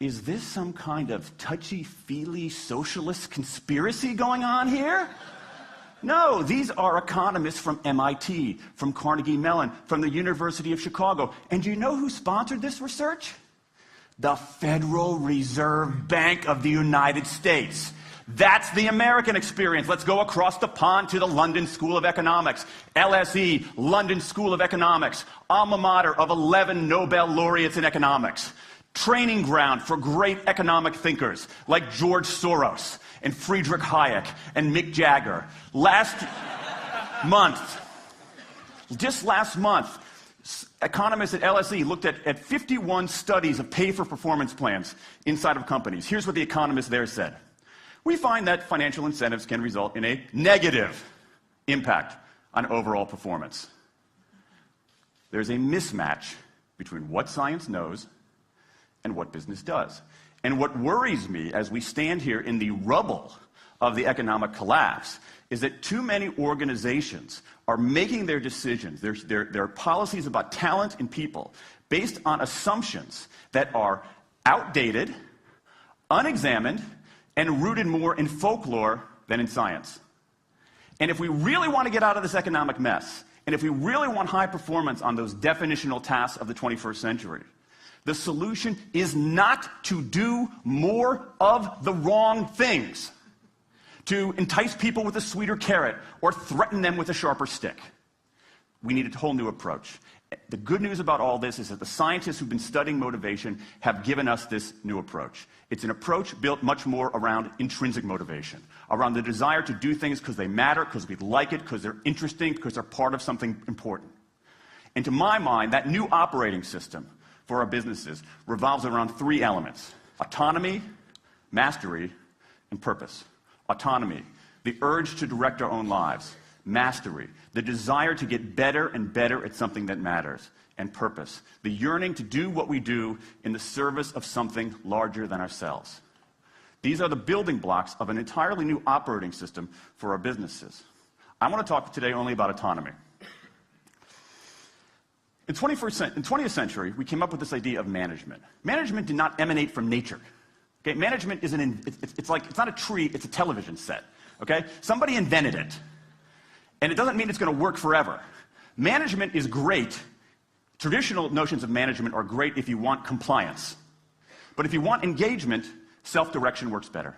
is this some kind of touchy-feely socialist conspiracy going on here? No, these are economists from MIT, from Carnegie Mellon, from the University of Chicago. And do you know who sponsored this research? The Federal Reserve Bank of the United States. That's the American experience. Let's go across the pond to the London School of Economics. LSE, London School of Economics, alma mater of 11 Nobel laureates in economics. Training ground for great economic thinkers like George Soros and Friedrich Hayek and Mick Jagger. Just last month, economists at LSE looked at 51 studies of pay-for-performance plans inside of companies. Here's what the economists there said. We find that financial incentives can result in a negative impact on overall performance. There's a mismatch between what science knows and what business does. And what worries me as we stand here in the rubble of the economic collapse is that too many organizations are making their decisions, their policies about talent and people, based on assumptions that are outdated, unexamined, and rooted more in folklore than in science. And if we really want to get out of this economic mess, and if we really want high performance on those definitional tasks of the 21st century, the solution is not to do more of the wrong things, to entice people with a sweeter carrot or threaten them with a sharper stick. We need a whole new approach. The good news about all this is that the scientists who've been studying motivation have given us this new approach. It's an approach built much more around intrinsic motivation, around the desire to do things because they matter, because we like it, because they're interesting, because they're part of something important. And to my mind, that new operating system for our businesses revolves around three elements: autonomy, mastery, and purpose. Autonomy, the urge to direct our own lives. Mastery, the desire to get better and better at something that matters. And purpose, the yearning to do what we do in the service of something larger than ourselves. These are the building blocks of an entirely new operating system for our businesses. I want to talk today only about autonomy. In 20th century, we came up with this idea of management. Management did not emanate from nature. Okay? Management is it's not a tree, it's a television set. Okay? Somebody invented it. And it doesn't mean it's going to work forever. Management is great. Traditional notions of management are great if you want compliance. But if you want engagement, self-direction works better.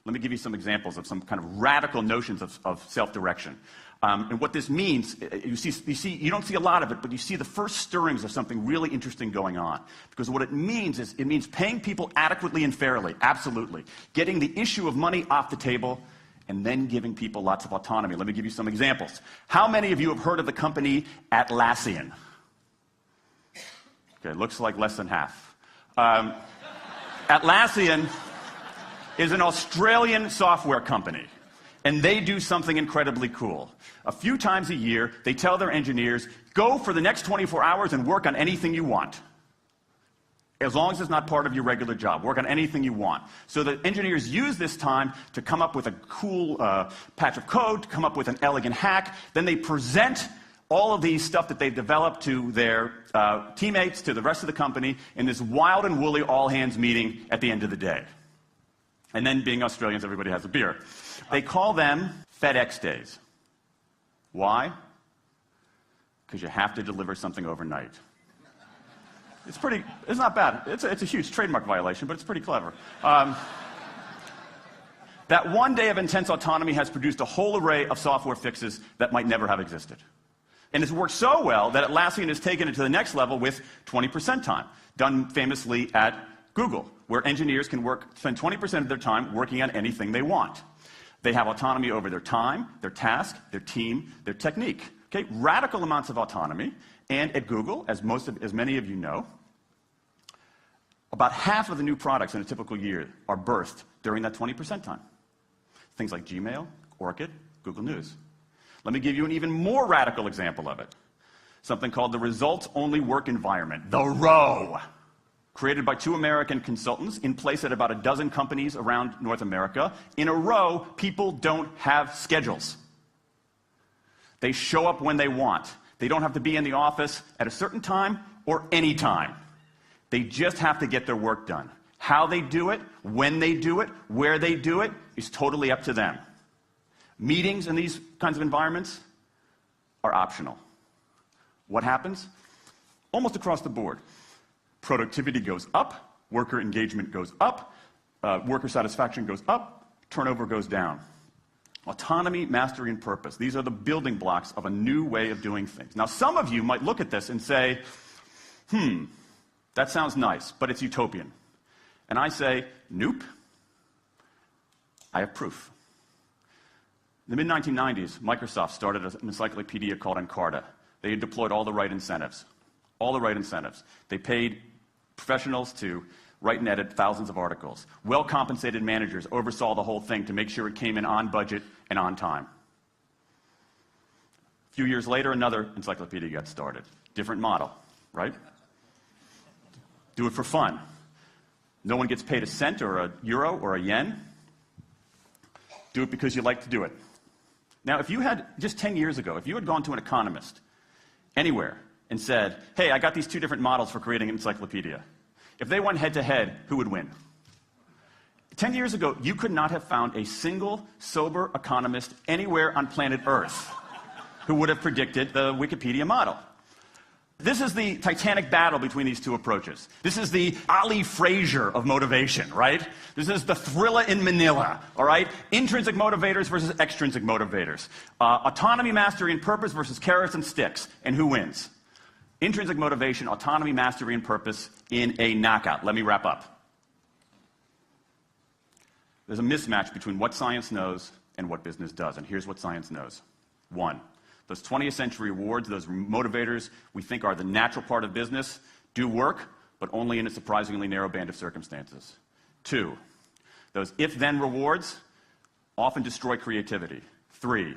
Let me give you some examples of some kind of radical notions of self-direction. And what this means, you don't see a lot of it, but you see the first stirrings of something really interesting going on. Because what it means is, it means paying people adequately and fairly, absolutely. Getting the issue of money off the table, and then giving people lots of autonomy. Let me give you some examples. How many of you have heard of the company Atlassian? Okay, looks like less than half. Atlassian is an Australian software company, and they do something incredibly cool. A few times a year, they tell their engineers, go for the next 24 hours and work on anything you want. As long as it's not part of your regular job. Work on anything you want. So the engineers use this time to come up with a cool patch of code, to come up with an elegant hack. Then they present all of these stuff that they've developed to their teammates, to the rest of the company, in this wild and woolly all-hands meeting at the end of the day. And then, being Australians, everybody has a beer. They call them FedEx days. Why? Because you have to deliver something overnight. It's not bad. It's a huge trademark violation, but it's pretty clever. That one day of intense autonomy has produced a whole array of software fixes that might never have existed. And it's worked so well that Atlassian has taken it to the next level with 20% time, done famously at Google, where engineers can spend 20% of their time working on anything they want. They have autonomy over their time, their task, their team, their technique. Okay? Radical amounts of autonomy. And at Google, as many of you know, about half of the new products in a typical year are birthed during that 20% time. Things like Gmail, Orchid, Google News. Let me give you an even more radical example of it. Something called the results-only work environment, the ROW, created by 2 American consultants in place at about a dozen companies around North America. In a row, people don't have schedules. They show up when they want. They don't have to be in the office at a certain time or any time. They just have to get their work done. How they do it, when they do it, where they do it, is totally up to them. Meetings in these kinds of environments are optional. What happens? Almost across the board. Productivity goes up, worker engagement goes up, worker satisfaction goes up, turnover goes down. Autonomy, mastery, and purpose. These are the building blocks of a new way of doing things. Now, some of you might look at this and say, that sounds nice, but it's utopian. And I say, nope. I have proof. In the mid-1990s, Microsoft started an encyclopedia called Encarta. They had deployed all the right incentives. All the right incentives. They paid professionals to write and edit thousands of articles. Well-compensated managers oversaw the whole thing to make sure it came in on budget and on time. A few years later, another encyclopedia got started. Different model, right? Do it for fun. No one gets paid a cent or a euro or a yen. Do it because you like to do it. Now, if you had, just 10 years ago, if you had gone to an economist anywhere and said, hey, I got these two different models for creating an encyclopedia. If they went head-to-head, who would win? 10 years ago, you could not have found a single sober economist anywhere on planet Earth who would have predicted the Wikipedia model. This is the titanic battle between these two approaches. This is the Ali Frazier of motivation, right? This is the thriller in Manila, all right? Intrinsic motivators versus extrinsic motivators. Autonomy, mastery, and purpose versus carrots and sticks. And who wins? Intrinsic motivation, autonomy, mastery, and purpose in a knockout. Let me wrap up. There's a mismatch between what science knows and what business does. And here's what science knows. 1. Those 20th century awards, those motivators we think are the natural part of business, do work, but only in a surprisingly narrow band of circumstances. 2, those if-then rewards often destroy creativity. 3,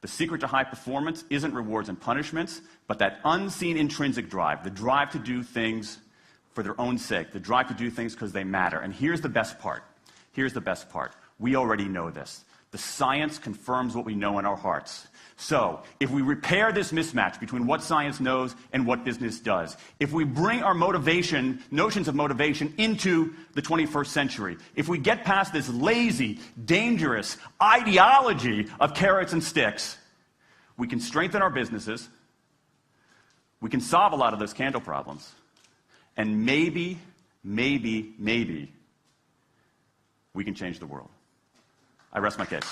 the secret to high performance isn't rewards and punishments, but that unseen intrinsic drive, the drive to do things for their own sake, the drive to do things because they matter. And here's the best part. Here's the best part. We already know this. The science confirms what we know in our hearts. So, if we repair this mismatch between what science knows and what business does, if we bring our motivation, notions of motivation, into the 21st century, if we get past this lazy, dangerous ideology of carrots and sticks, we can strengthen our businesses, we can solve a lot of those candle problems, and maybe, we can change the world. I rest my case.